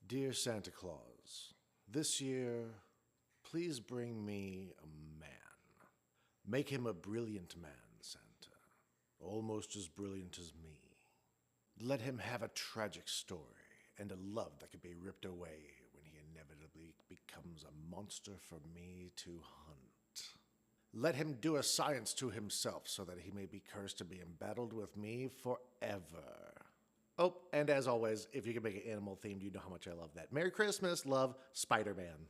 Dear Santa Claus, this year, please bring me a man. Make him a brilliant man, Santa. Almost as brilliant as me. Let him have a tragic story and a love that could be ripped away when he inevitably becomes a monster for me to hunt. Let him do a science to himself so that he may be cursed to be embattled with me forever. Oh, and as always, if you can make it animal themed, you know how much I love that. Merry Christmas, love, Spider-Man.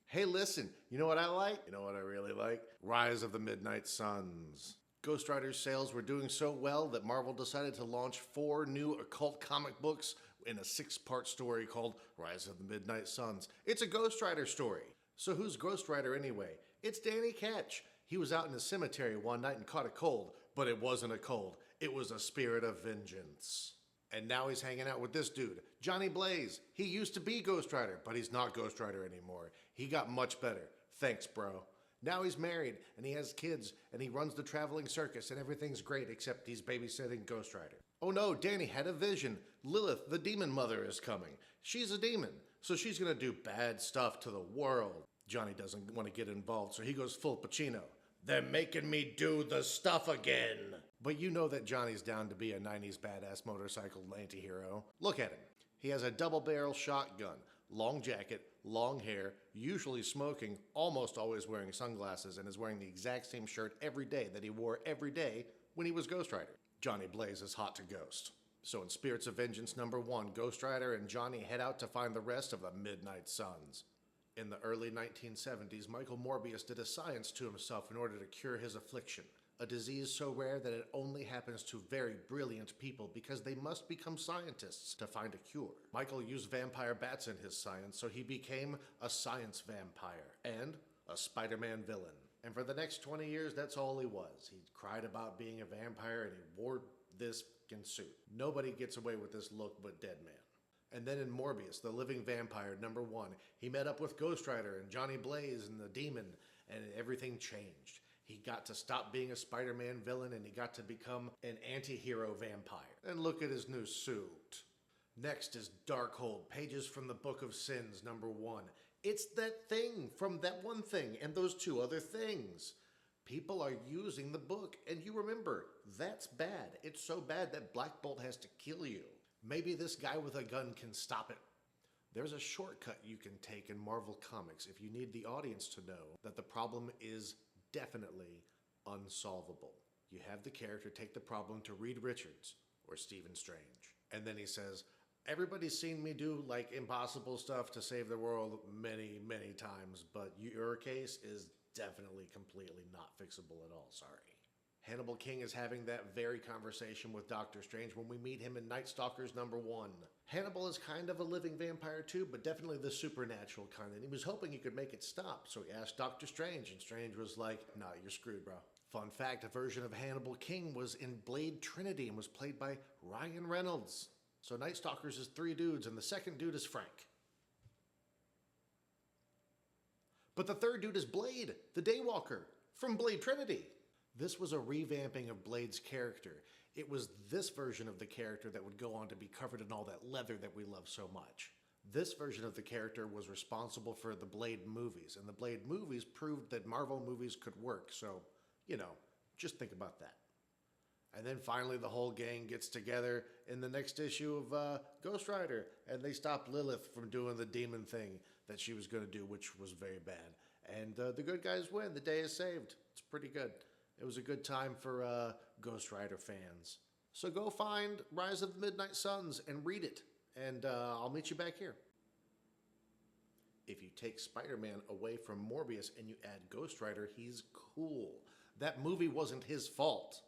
Hey, listen, you know what I like? You know what I really like? Rise of the Midnight Suns. Ghost Rider's sales were doing so well that Marvel decided to launch 4 new occult comic books in a 6-part story called Rise of the Midnight Suns. It's a Ghost Rider story. So who's Ghost Rider anyway? It's Danny Ketch. He was out in the cemetery one night and caught a cold, but it wasn't a cold. It was a spirit of vengeance. And now he's hanging out with this dude, Johnny Blaze. He used to be Ghost Rider, but he's not Ghost Rider anymore. He got much better. Thanks, bro. Now he's married, and he has kids, and he runs the traveling circus, and everything's great except he's babysitting Ghost Rider. Oh no, Danny had a vision. Lilith, the demon mother, is coming. She's a demon, so she's gonna do bad stuff to the world. Johnny doesn't want to get involved, so he goes full Pacino. They're making me do the stuff again. But you know that Johnny's down to be a 90s badass motorcycle anti-hero. Look at him. He has a double-barrel shotgun, long jacket, long hair, usually smoking, almost always wearing sunglasses, and is wearing the exact same shirt every day that he wore every day when he was Ghost Rider. Johnny Blaze is hot to ghost. So in Spirits of Vengeance #1, Ghost Rider and Johnny head out to find the rest of the Midnight Suns. In the early 1970s, Michael Morbius did a science to himself in order to cure his affliction, a disease so rare that it only happens to very brilliant people because they must become scientists to find a cure. Michael used vampire bats in his science, so he became a science vampire and a Spider-Man villain. And for the next 20 years, that's all he was. He cried about being a vampire and he wore this skin suit. Nobody gets away with this look but Deadman. And then in Morbius, the living vampire #1, he met up with Ghost Rider and Johnny Blaze and the Demon, and everything changed. He got to stop being a Spider-Man villain and he got to become an anti-hero vampire. And look at his new suit. Next is Darkhold, Pages from the Book of Sins #1. It's that thing from That One Thing and those 2 other things. People are using the book, and you remember, that's bad. It's so bad that Black Bolt has to kill you. Maybe this guy with a gun can stop it. There's a shortcut you can take in Marvel Comics if you need the audience to know that the problem is definitely unsolvable. You have the character take the problem to Reed Richards or Stephen Strange. And then he says, everybody's seen me do like impossible stuff to save the world many, many times, but your case is definitely completely not fixable at all, sorry. Hannibal King is having that very conversation with Doctor Strange when we meet him in Night Stalkers #1. Hannibal is kind of a living vampire too, but definitely the supernatural kind, and he was hoping he could make it stop, so he asked Doctor Strange, and Strange was like, nah, you're screwed, bro. Fun fact, a version of Hannibal King was in Blade Trinity and was played by Ryan Reynolds. So Night Stalkers is 3 dudes, and the second dude is Frank. But the third dude is Blade, the Daywalker, from Blade Trinity. This was a revamping of Blade's character. It was this version of the character that would go on to be covered in all that leather that we love so much. This version of the character was responsible for the Blade movies, and the Blade movies proved that Marvel movies could work, so, you know, just think about that. And then finally the whole gang gets together in the next issue of Ghost Rider, and they stop Lilith from doing the demon thing that she was going to do, which was very bad. And the good guys win. The day is saved. It's pretty good. It was a good time for Ghost Rider fans. So go find Rise of the Midnight Suns and read it, and I'll meet you back here. If you take Spider-Man away from Morbius and you add Ghost Rider, he's cool. That movie wasn't his fault.